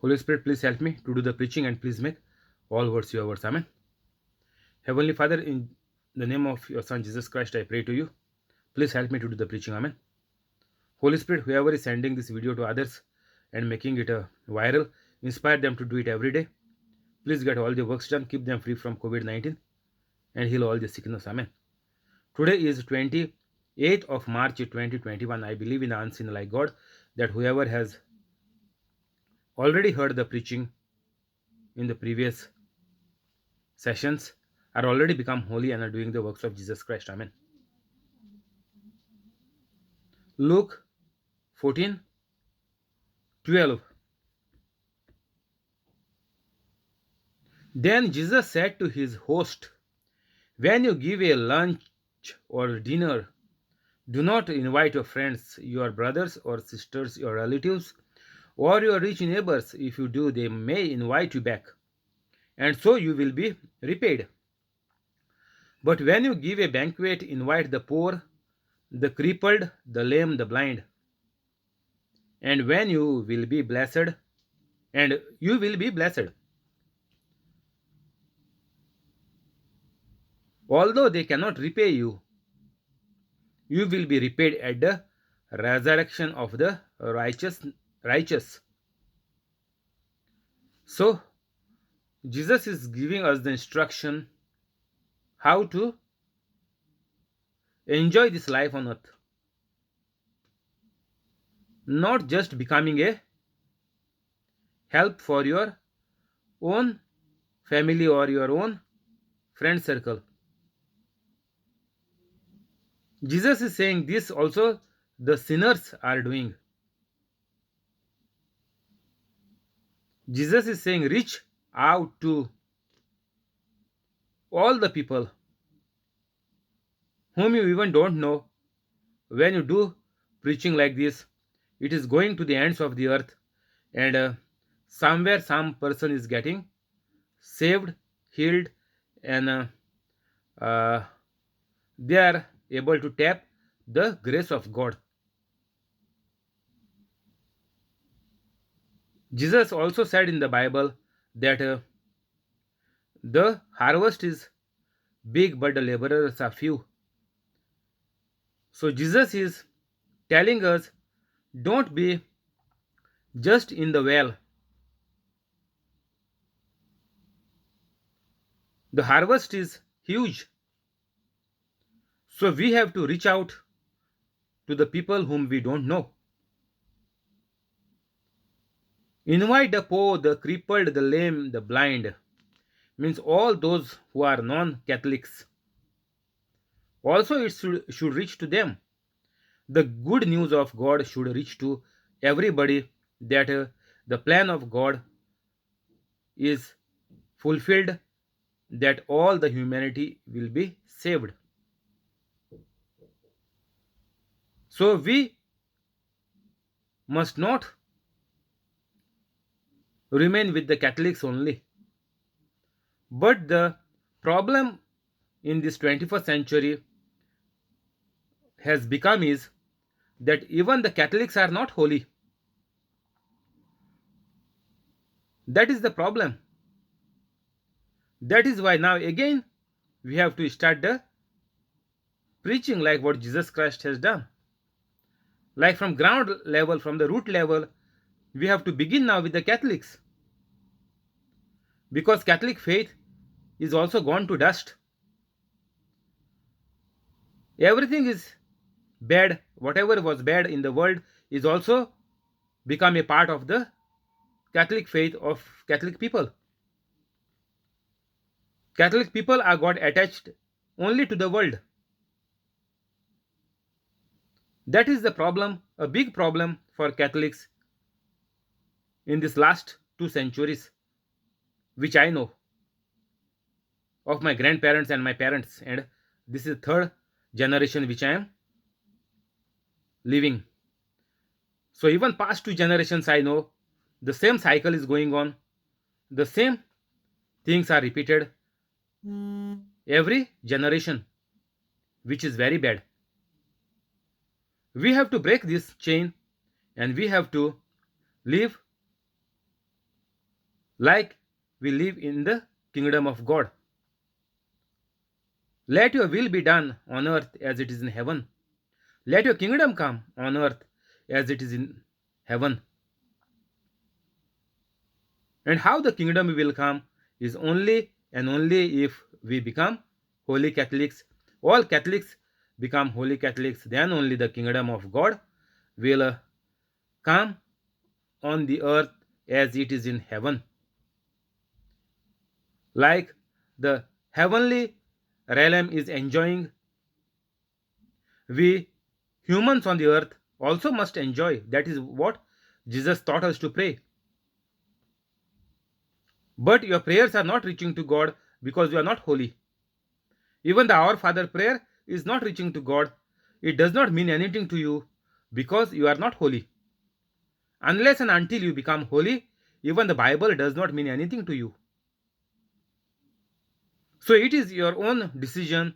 Holy Spirit, please help me to do the preaching and please make all words your words. Amen. Heavenly Father, in the name of your Son Jesus Christ, I pray to you. Please help me to do the preaching. Amen. Holy Spirit, whoever is sending this video to others and making it viral, inspire them to do it every day. Please get all the works done. Keep them free from COVID-19 and heal all the sickness. Amen. Today is 28th of March 2021. I believe in the unseen like God that whoever has already heard the preaching in the previous sessions are already become holy and are doing the works of Jesus Christ. Amen. Luke 14:12. Then Jesus said to his host, when you give a lunch or dinner, do not invite your friends, your brothers or sisters, your relatives, or your rich neighbors. If you do, they may invite you back, and so you will be repaid. But when you give a banquet, invite the poor, the crippled, the lame, the blind, and when you will be blessed, and you will be blessed. Although they cannot repay you, you will be repaid at the resurrection of the righteous. So Jesus is giving us the instruction how to enjoy this life on earth, not just becoming a help for your own family or your own friend circle. Jesus is saying this also the sinners are doing. Jesus is saying reach out to all the people whom you even don't know. When you do preaching like this, it is going to the ends of the earth, and somewhere some person is getting saved, healed, and uh, they are able to tap the grace of God. Jesus also said in the Bible that the harvest is big, but the laborers are few. So Jesus is telling us don't be just in the well. The harvest is huge. So we have to reach out to the people whom we don't know. Invite the poor, the crippled, the lame, the blind, means all those who are non Catholics. Also, it should reach to them. The good news of God should reach to everybody that the plan of God is fulfilled, that all the humanity will be saved. So we must not remain with the Catholics only. But the problem in this 21st century has become is that even the Catholics are not holy. That is the problem. That is why now again we have to start the preaching like what Jesus Christ has done. Like from ground level, from the root level, we have to begin now with the Catholics. Because Catholic faith is also gone to dust. Everything is bad. Whatever was bad in the world is also become a part of the Catholic faith of Catholic people. Catholic people are got attached only to the world. That is the problem, a big problem for Catholics in this last 2 centuries, which I know of my grandparents and my parents, and this is third generation which I am living. So even past 2 generations I know the same cycle is going on, the same things are repeated every generation, which is very bad. We have to break this chain and we have to live like we live in the kingdom of God. Let your will be done on earth as it is in heaven. Let your kingdom come on earth as it is in heaven. And how the kingdom will come is only and only if we become holy Catholics. All Catholics become holy Catholics, then only the kingdom of God will come on the earth as it is in heaven. Like the heavenly realm is enjoying, we humans on the earth also must enjoy. That is what Jesus taught us to pray. But your prayers are not reaching to God because you are not holy. Even the Our Father prayer is not reaching to God. It does not mean anything to you because you are not holy. Unless and until you become holy, even the Bible does not mean anything to you. So it is your own decision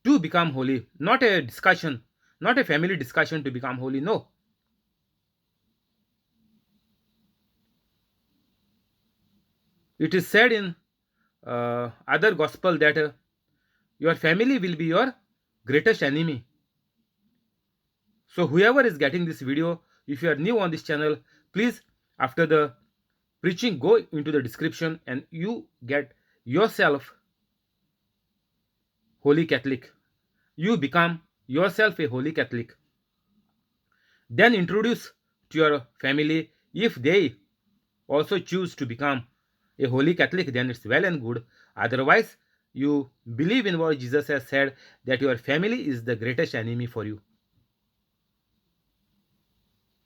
to become holy, not a discussion, not a family discussion to become holy. No. It is said in other gospel that your family will be your greatest enemy. So whoever is getting this video, if you are new on this channel, please after the preaching go into the description and you get yourself holy Catholic. You become yourself a holy Catholic. Then introduce to your family. If they also choose to become a holy Catholic, then it's well and good. Otherwise, you believe in what Jesus has said, that your family is the greatest enemy for you.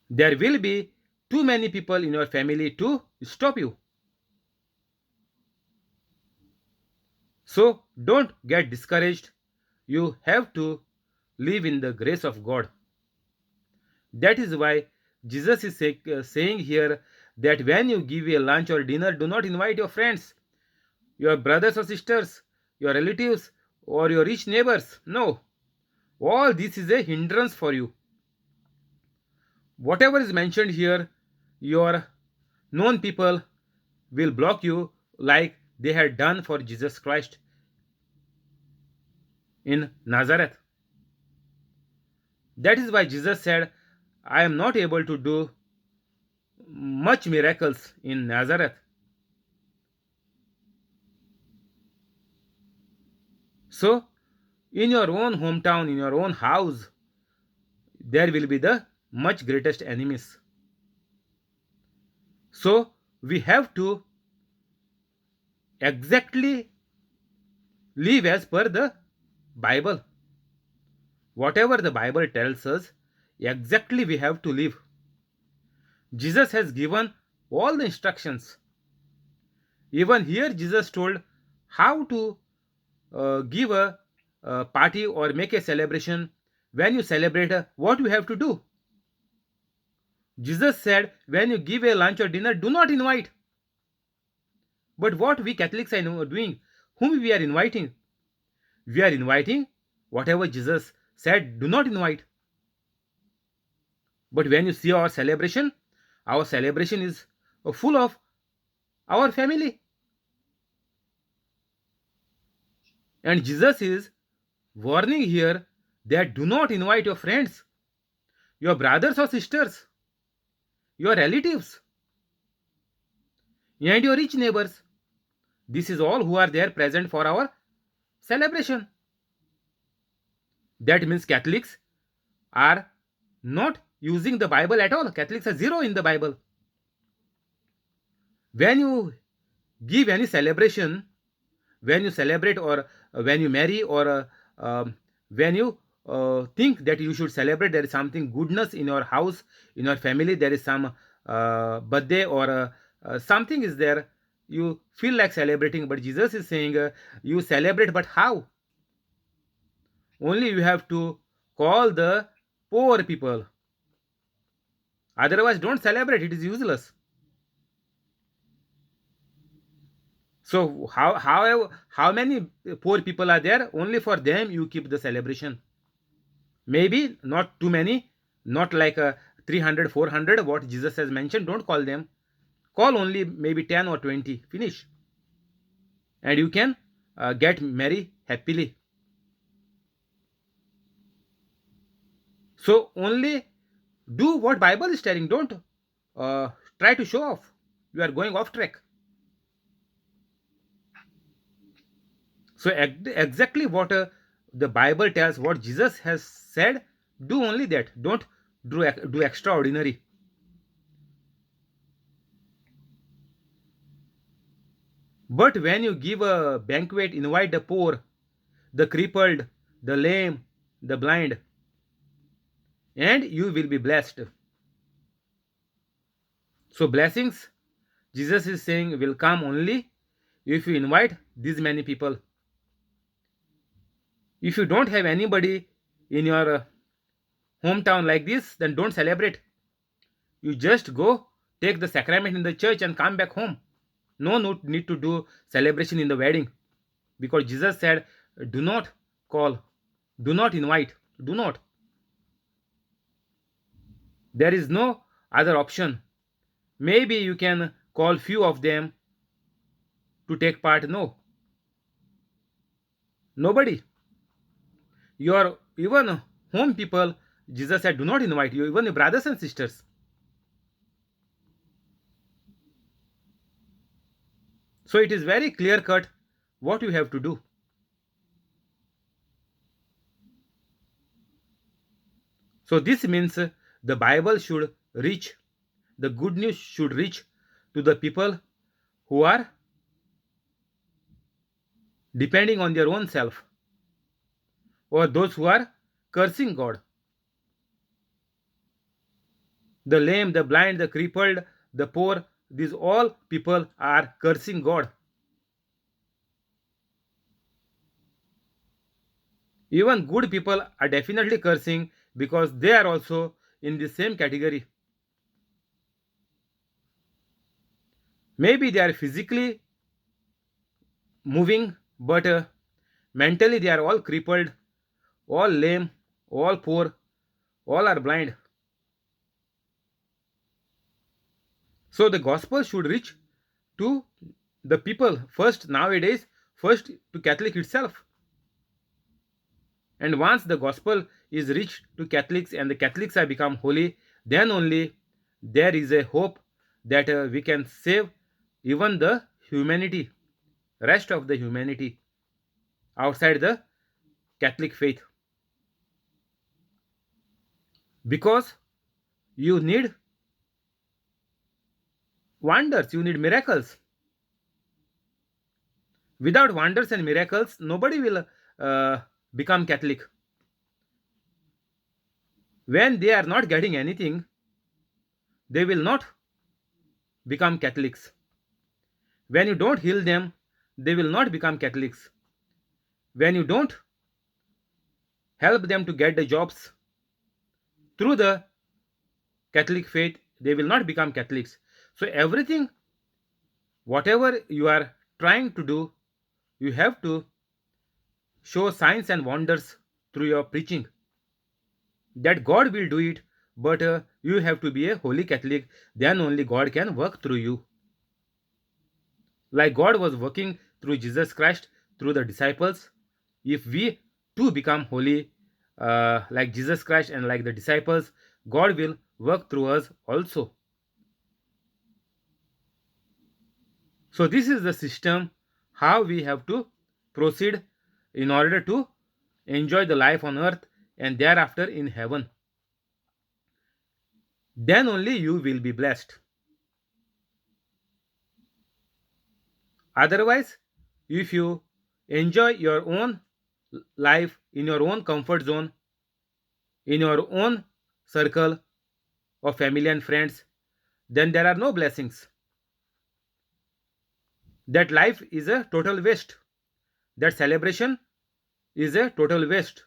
There will be too many people in your family to stop you. So don't get discouraged. You have to live in the grace of God. That is why Jesus is saying here that when you give a lunch or dinner, do not invite your friends, your brothers or sisters, your relatives, or your rich neighbors. No, all this is a hindrance for you. Whatever is mentioned here, your known people will block you like they had done for Jesus Christ in Nazareth. That is why Jesus said, I am not able to do much miracles in Nazareth. So, in your own hometown, in your own house, there will be the much greatest enemies. So, we have to exactly live as per the Bible. Whatever the Bible tells us, exactly we have to live. Jesus has given all the instructions. Even here, Jesus told how to give a party or make a celebration. When you celebrate, what you have to do? Jesus said, when you give a lunch or dinner, do not invite. But what we Catholics are doing, whom we are inviting? We are inviting whatever Jesus said, do not invite. But when you see our celebration is full of our family. And Jesus is warning here that do not invite your friends, your brothers or sisters, your relatives, and your rich neighbors. This is all who are there present for our celebration. That means Catholics are not using the Bible at all. Catholics are zero in the Bible. When you give any celebration, when you celebrate or when you marry or when you think that you should celebrate, there is something goodness in your house, in your family, there is some birthday or something is there, you feel like celebrating. But Jesus is saying you celebrate, but how? Only you have to call the poor people. Otherwise, don't celebrate. It is useless. So how many poor people are there? Only for them you keep the celebration. Maybe not too many, not like 300, 400, what Jesus has mentioned. Don't call them. Call only maybe 10 or 20. Finish. And you can get married happily. So only do what Bible is telling. Don't try to show off. You are going off track. So exactly what the Bible tells, what Jesus has said, do only that. Don't do extraordinary. But when you give a banquet, invite the poor, the crippled, the lame, the blind, and you will be blessed. So blessings, Jesus is saying, will come only if you invite these many people. If you don't have anybody in your hometown like this, then don't celebrate. You just go take the sacrament in the church and come back home. No need to do celebration in the wedding, because Jesus said, do not call, do not invite, do not. There is no other option. Maybe you can call few of them to take part. No, nobody. Your even home people, Jesus said, do not invite you, even your brothers and sisters. So it is very clear cut what you have to do. So this means the Bible should reach, the good news should reach to the people who are depending on their own self, or those who are cursing God. The lame, the blind, the crippled, the poor, these all people are cursing God. Even good people are definitely cursing, because they are also in the same category. Maybe they are physically moving, but mentally they are all crippled, all lame, all poor, all are blind. So the gospel should reach to the people first nowadays, first to Catholic itself. And once the gospel is reached to Catholics and the Catholics have become holy, then only there is a hope that we can save even the humanity, rest of the humanity outside the Catholic faith. Because you need wonders, you need miracles. Without wonders and miracles, nobody will become Catholic. When they are not getting anything, they will not become Catholics. When you don't heal them, they will not become Catholics. When you don't help them to get the jobs through the Catholic faith, they will not become Catholics. So, everything, whatever you are trying to do, you have to show signs and wonders through your preaching. That God will do it, but you have to be a holy Catholic, then only God can work through you. Like God was working through Jesus Christ, through the disciples, if we too become holy like Jesus Christ and like the disciples, God will work through us also. So, this is the system how we have to proceed in order to enjoy the life on earth and thereafter in heaven. Then only you will be blessed. Otherwise, if you enjoy your own life in your own comfort zone, in your own circle of family and friends, then there are no blessings. That life is a total waste. That celebration is a total waste.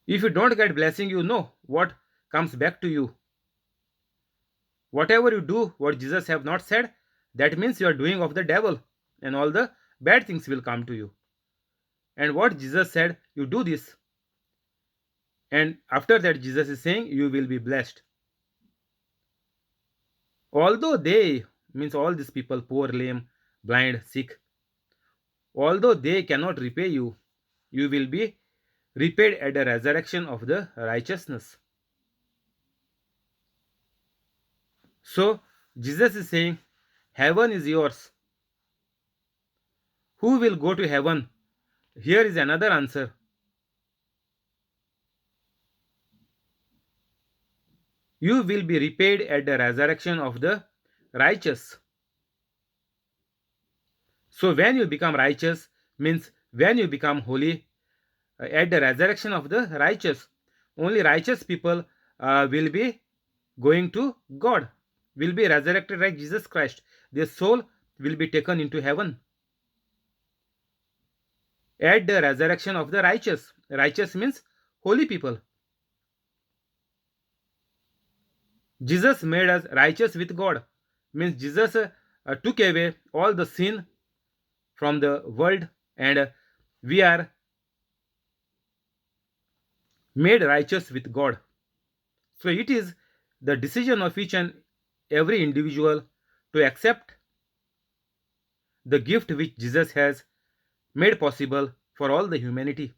If you don't get blessing, you know what comes back to you. Whatever you do, what Jesus have not said, that means you are doing of the devil, and all the bad things will come to you. And what Jesus said, you do this. And after that, Jesus is saying, you will be blessed. Although they, means all these people, poor, lame, blind, sick, although they cannot repay you, you will be repaid at the resurrection of the righteousness. So, Jesus is saying, heaven is yours. Who will go to heaven? Here is another answer. You will be repaid at the resurrection of the righteous. So, when you become righteous, means when you become holy, at the resurrection of the righteous, only righteous people will be going to God, will be resurrected like Jesus Christ. Their soul will be taken into heaven at the resurrection of the righteous. Righteous means holy people. Jesus made us righteous with God, means Jesus took away all the sin from the world, and we are made righteous with God. So it is the decision of each and every individual to accept the gift which Jesus has made possible for all the humanity.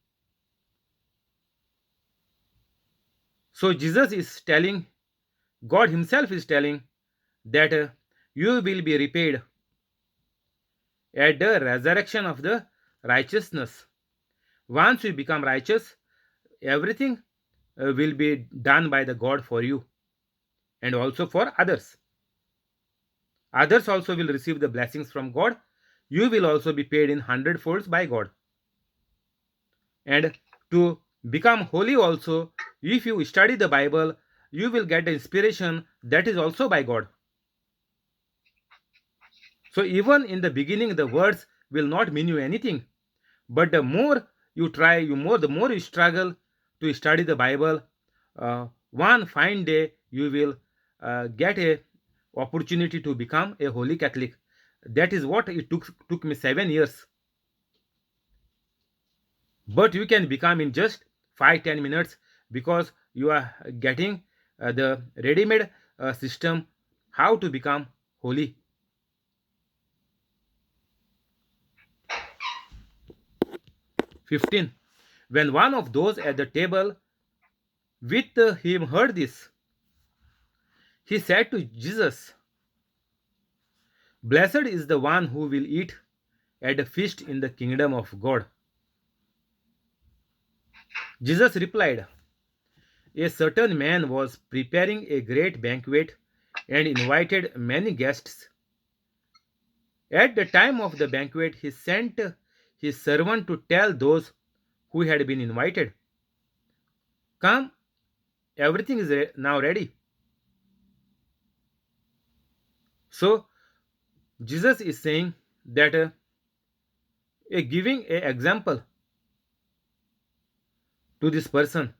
So Jesus is telling, God Himself is telling that you will be repaid at the resurrection of the righteousness. Once you become righteous, everything will be done by the God for you and also for others. Others also will receive the blessings from God. You will also be paid in hundredfolds by God. And to become holy also, if you study the Bible, you will get the inspiration that is also by God. So even in the beginning, the words will not mean you anything. But the more you try, the more you struggle to study the Bible, one fine day you will get a opportunity to become a holy Catholic. That is what it took me 7 years. But you can become in just 5-10 minutes because you are getting the ready-made system how to become holy. 15. When one of those at the table with him heard this, he said to Jesus, "Blessed is the one who will eat at a feast in the kingdom of God." Jesus replied, "A certain man was preparing a great banquet and invited many guests. At the time of the banquet, he sent his servant to tell those who had been invited, 'Come, everything is now ready.'" So, Jesus is saying that giving an example to this person.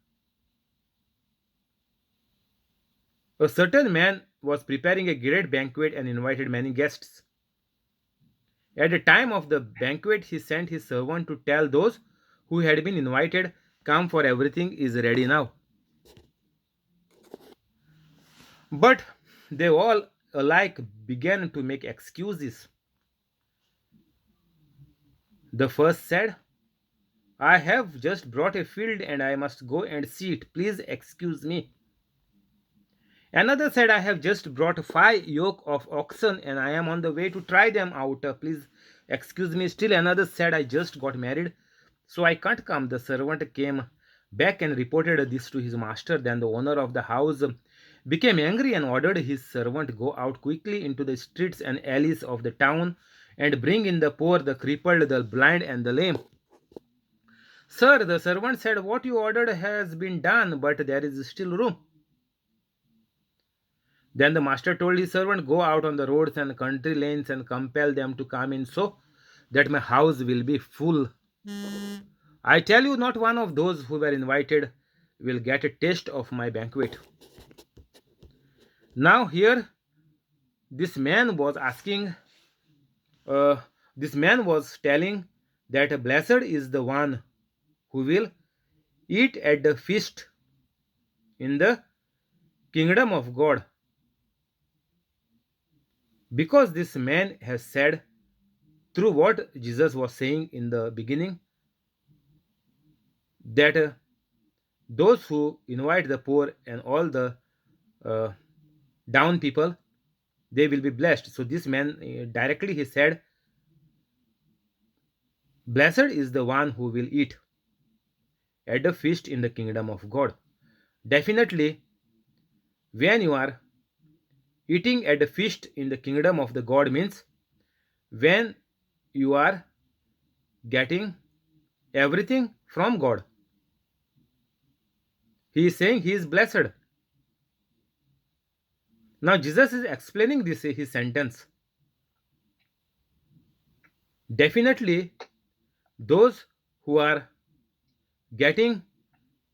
A certain man was preparing a great banquet and invited many guests. At the time of the banquet, he sent his servant to tell those who had been invited, "Come, for everything is ready now." But they all alike began to make excuses. The first said, "I have just brought a field and I must go and see it. Please excuse me." Another said, "I have just brought 5 yoke of oxen and I am on the way to try them out. Please excuse me." Still another said, "I just got married, so I can't come." The servant came back and reported this to his master. Then the owner of the house became angry and ordered his servant, "Go out quickly into the streets and alleys of the town and bring in the poor, the crippled, the blind, and the lame." "Sir," the servant said, "what you ordered has been done, but there is still room." Then the master told his servant, "Go out on the roads and country lanes and compel them to come in so that my house will be full. I tell you, not one of those who were invited will get a taste of my banquet." Now, here, this man was asking, this man was telling that blessed is the one who will eat at the feast in the kingdom of God. Because this man has said through what Jesus was saying in the beginning, that those who invite the poor and all the uh, down people, they will be blessed. So this man directly he said, blessed is the one who will eat at the feast in the kingdom of God. Definitely, when you are eating at the feast in the kingdom of the God means when you are getting everything from God. He is saying he is blessed. Now Jesus is explaining this his sentence. Definitely, those who are getting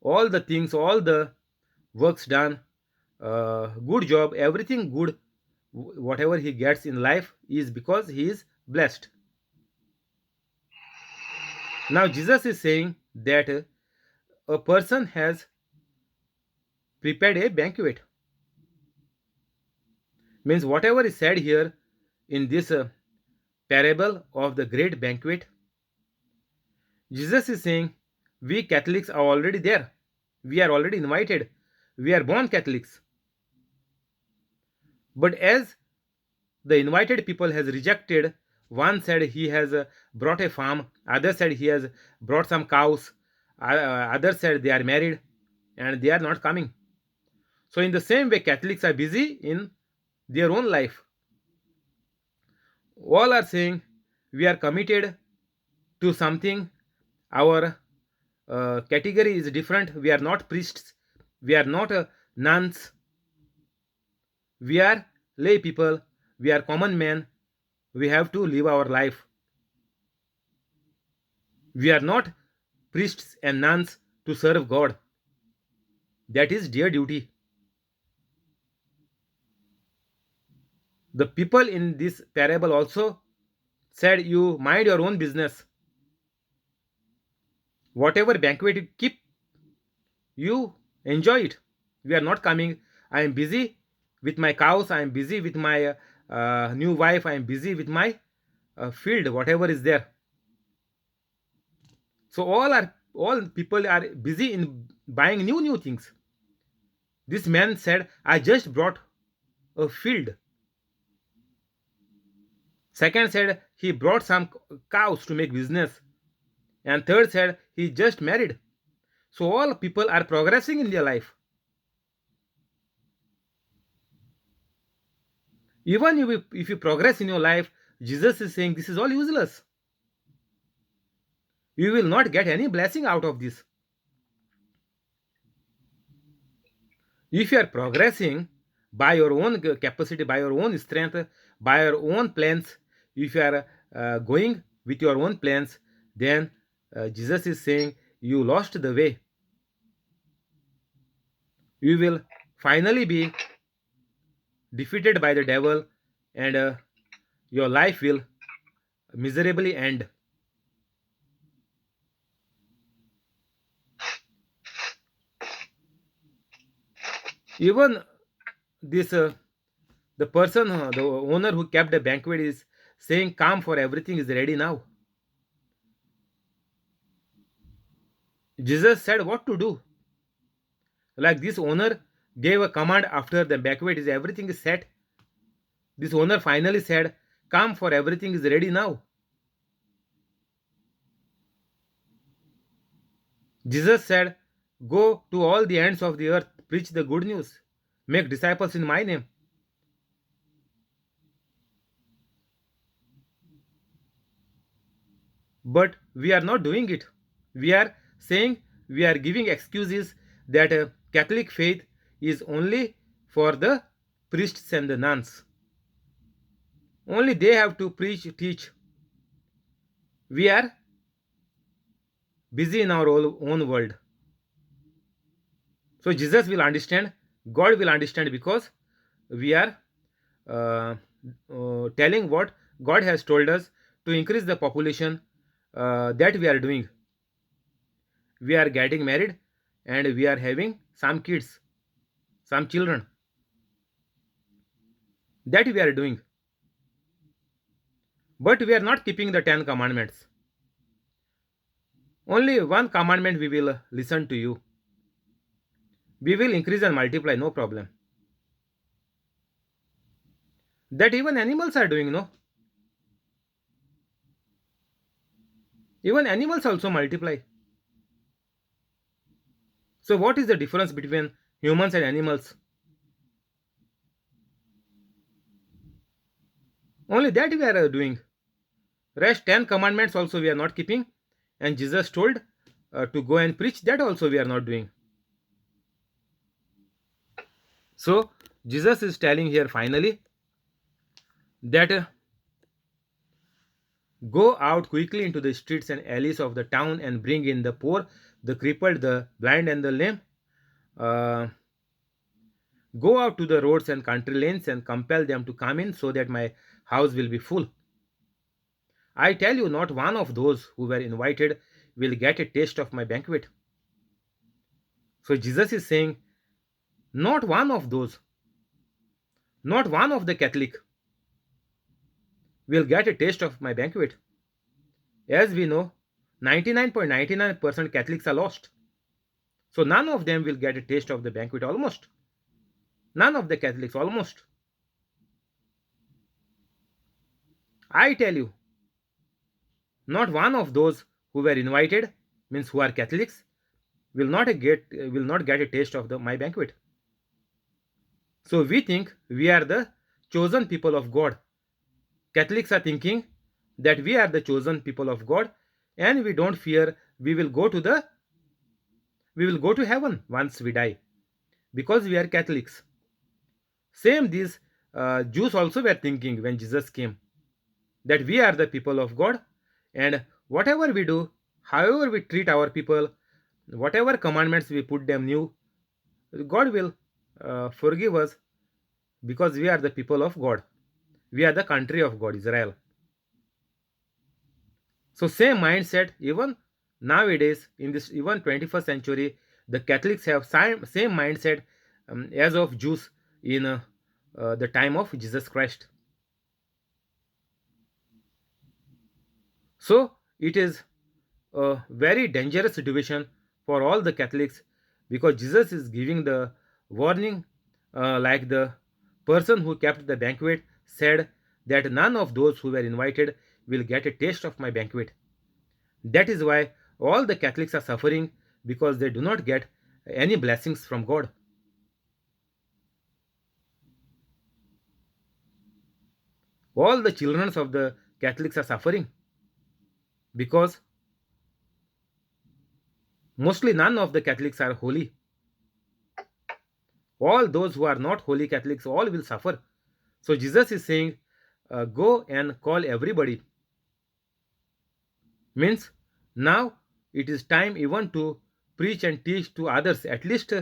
all the things, all the works done, good job, everything good, whatever he gets in life is because he is blessed. Now Jesus is saying that a person has prepared a banquet. Means whatever is said here in this parable of the great banquet, Jesus is saying we Catholics are already there. We are already invited. We are born Catholics. But as the invited people has rejected, one said he has brought a farm, other said he has brought some cows, other said they are married and they are not coming. So in the same way, Catholics are busy in their own life. All are saying we are committed to something. Our category is different. We are not priests. We are not nuns. We are lay people. We are common men. We have to live our life. We are not priests and nuns to serve God. That is their duty. The people in this parable also said, you mind your own business. Whatever banquet you keep, you enjoy it. We are not coming. I am busy with my cows. I am busy with my new wife. I am busy with my field, whatever is there. So all people are busy in buying new things. This man said, I just brought a field. Second said he brought some cows to make business. And third said he just married. So all people are progressing in their life. Even if you progress in your life, Jesus is saying this is all useless. You will not get any blessing out of this. If you are progressing by your own capacity, by your own strength, by your own plans, if you are going with your own plans, then Jesus is saying you lost the way. You will finally be defeated by the devil and your life will miserably end. Even this the person the owner who kept the banquet is saying calm, for everything is ready now. Jesus said what to do. Like this owner gave a command after the banquet is everything is set. This owner finally said, come, for everything is ready now. Jesus said, go to all the ends of the earth, preach the good news, make disciples in my name. But we are not doing it. We are saying, we are giving excuses that Catholic faith is only for the priests and the nuns. Only they have to preach, teach. We are busy in our own world. So Jesus will understand, God will understand, because we are uh, telling what God has told us to increase the population, that we are doing. We are getting married and we are having some kids, some children. That we are doing. But we are not keeping the 10 commandments. Only one commandment we will listen to you. We will increase and multiply, no problem. That even animals are doing, no? Even animals also multiply. So what is the difference between humans and animals? Only that we are doing. Rest 10 commandments also we are not keeping. And Jesus told to go and preach, that also we are not doing. So Jesus is telling here finally that go out quickly into the streets and alleys of the town and bring in the poor, the crippled, the blind, and the lame. Uh, Go out to the roads and country lanes and compel them to come in so that my house will be full. I tell you, not one of those who were invited will get a taste of my banquet. So Jesus is saying, not one of those, not one of the Catholic will get a taste of my banquet. As we know, 99.99% Catholics are lost. So none of them will get a taste of the banquet almost. None of the Catholics almost. I tell you, not one of those who were invited, means who are Catholics, will not get a taste of my banquet. So we think we are the chosen people of God. Catholics are thinking that we are the chosen people of God, and we don't fear we will go to heaven once we die, because we are Catholics. Same these Jews also were thinking when Jesus came, that we are the people of God, and whatever we do, however we treat our people, whatever commandments we put them new, God will forgive us, because we are the people of God. We are the country of God, Israel. So same mindset even nowadays in this even 21st century, the Catholics have same mindset as of Jews in the time of Jesus Christ. So it is a very dangerous situation for all the Catholics, because Jesus is giving the warning, like the person who kept the banquet said, that none of those who were invited will get a taste of my banquet. That is why all the Catholics are suffering, because they do not get any blessings from God. All the children of the Catholics are suffering, because mostly none of the Catholics are holy. All those who are not holy Catholics, all will suffer. So Jesus is saying, go and call everybody. Means now it is time even to preach and teach to others. At least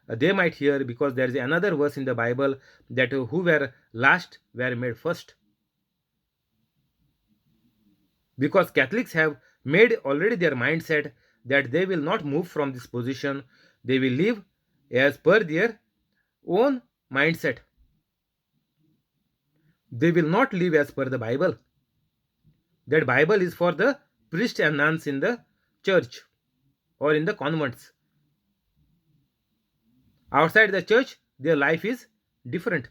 they might hear, because there is another verse in the Bible that who were last were made first. Because Catholics have made already their mindset that they will not move from this position. They will live as per their own mindset. They will not live as per the Bible. That Bible is for the priests and nuns in the church or in the convents. Outside the church, their life is different.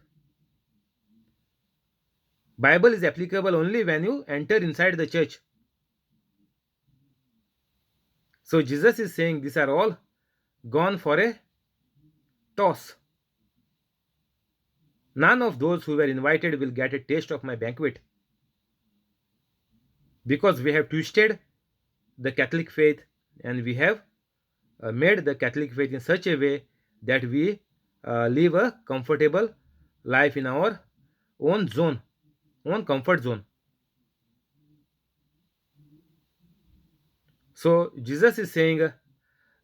Bible is applicable only when you enter inside the church. So Jesus is saying these are all gone for a toss. None of those who were invited will get a taste of my banquet, because we have twisted the Catholic faith, and we have made the Catholic faith in such a way that we live a comfortable life in our own zone, own comfort zone. So Jesus is saying,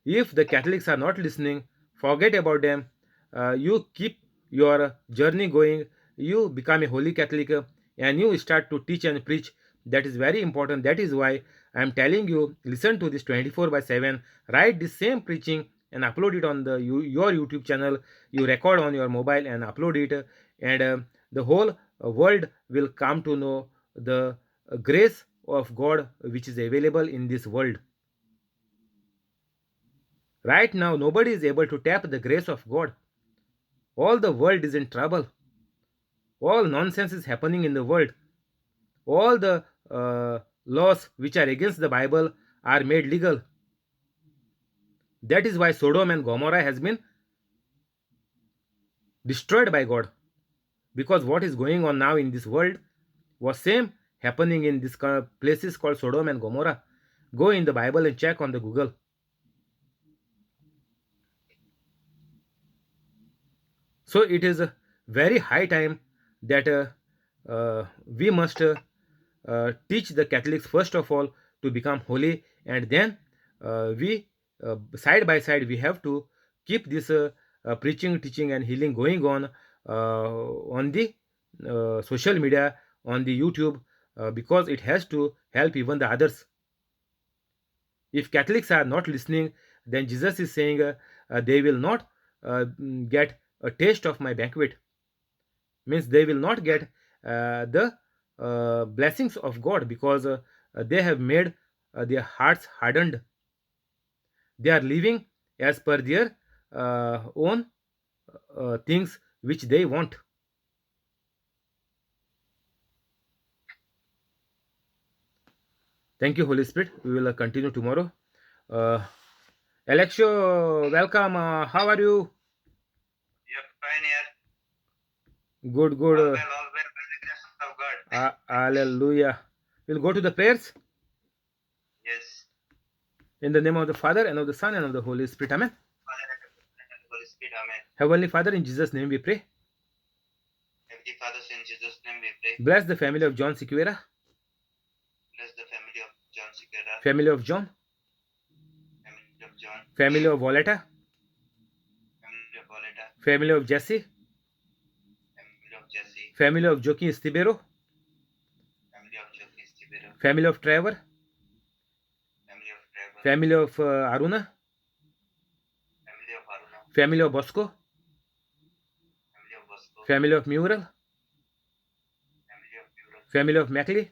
if the Catholics are not listening, forget about them. You keep your journey going. You become a holy Catholic, and you start to teach and preach. That is very important. That is why I am telling you, listen to this 24/7. Write the same preaching and upload it on your YouTube channel. You record on your mobile and upload it, and the whole world will come to know the grace of God which is available in this world. Right now, nobody is able to tap the grace of God. All the world is in trouble. All nonsense is happening in the world. All the laws which are against the Bible are made legal. That is why Sodom and Gomorrah has been destroyed by God. Because what is going on now in this world was same happening in these places called Sodom and Gomorrah. Go in the Bible and check on the Google. So it is a very high time that we must teach the Catholics first of all to become holy, and then we side by side we have to keep this preaching, teaching, and healing going on the social media, on the YouTube, because it has to help even the others. If Catholics are not listening, then Jesus is saying they will not get a taste of my banquet. Means they will not get the blessings of God, because they have made their hearts hardened. They are living as per their own things which they want. Thank you, Holy Spirit. We will continue tomorrow. Alexio, welcome. How are you? You're fine here. Good, All good. well, by the grace of God. Hallelujah. We'll go to the prayers Yes. in the name of the Father, and of the Son, and of the Holy Spirit. Amen. Father, and of the Son, and of the Holy Spirit. Amen. Heavenly Father, in Jesus' name we pray. Heavenly Father, in Jesus' name we pray. Bless the family of John Sequeira, Bless the family of John Sequeira, family of John, family of John, family of Voletta, family of Boleta, family of Jesse, family of Jesse, family of Joaquin Estibero, family of Joki Stibero, family of Trevor, family of Trevor, family of Aruna, family of Aruna, family of Bosco, family of Bosco, family of Mural, family of Bureau, family of Mackley,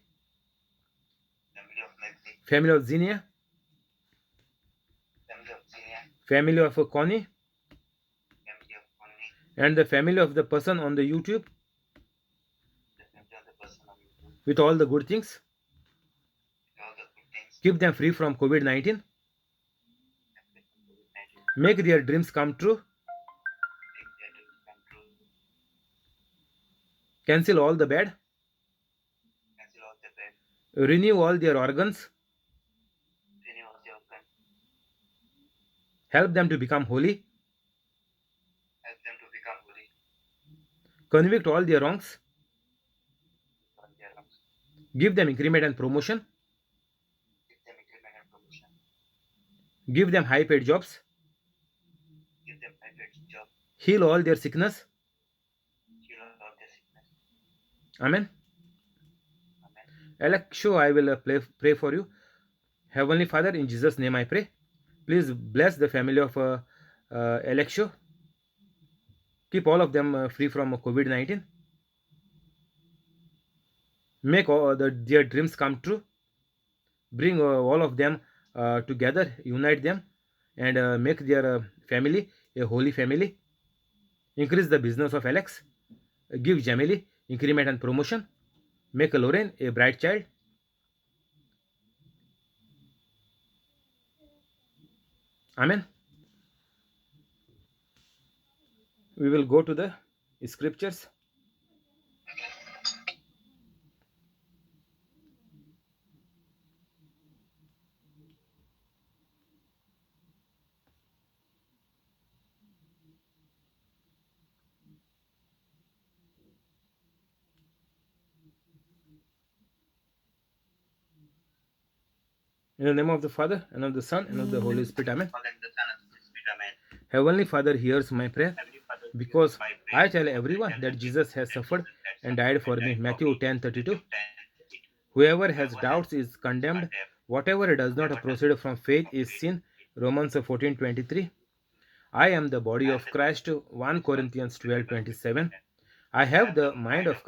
family of Lexi, family of Xenia, family of Zinia, family of Connie, family of Connie, and the family of the person on the YouTube the family of the person of YouTube, with all the good things. with all the good things, Keep them free from COVID 19. and with COVID-19, Make their dreams come true. make their dreams come true, Cancel all the bad. cancel all the bad, Renew all their organs. renew all the organ, Help them to become holy. help them to become holy, Convict all their wrongs. all their wrongs, Give them increment and promotion. give them increment and promotion, Give them high paid jobs. give them private job, Heal all their sickness. heal all their sickness. Amen. Amen. Alexio, I will pray for you. Heavenly Father, in Jesus' name I pray. Please bless the family of Alexio. Keep all of them free from COVID 19. Make their dreams come true. Bring all of them together, unite them, and make their family a holy family. Increase the business of Alex. Give Jamili increment and promotion. Make Lorraine a bright child. Amen. We will go to the scriptures. In the name of the Father, and of the Son, and of the Holy Spirit. Amen. Father, and the Son, and the Holy Spirit. Amen. Heavenly Father hears my prayer, Heavenly Father, because my prayer, I tell everyone tell that Jesus has suffered and died for me. Matthew 10:32. 10:32. Whoever has doubts is condemned. Whatever does not proceed from faith is sin. Romans 14:23. I am the body of Christ. 1 Corinthians 12:27. I have the mind of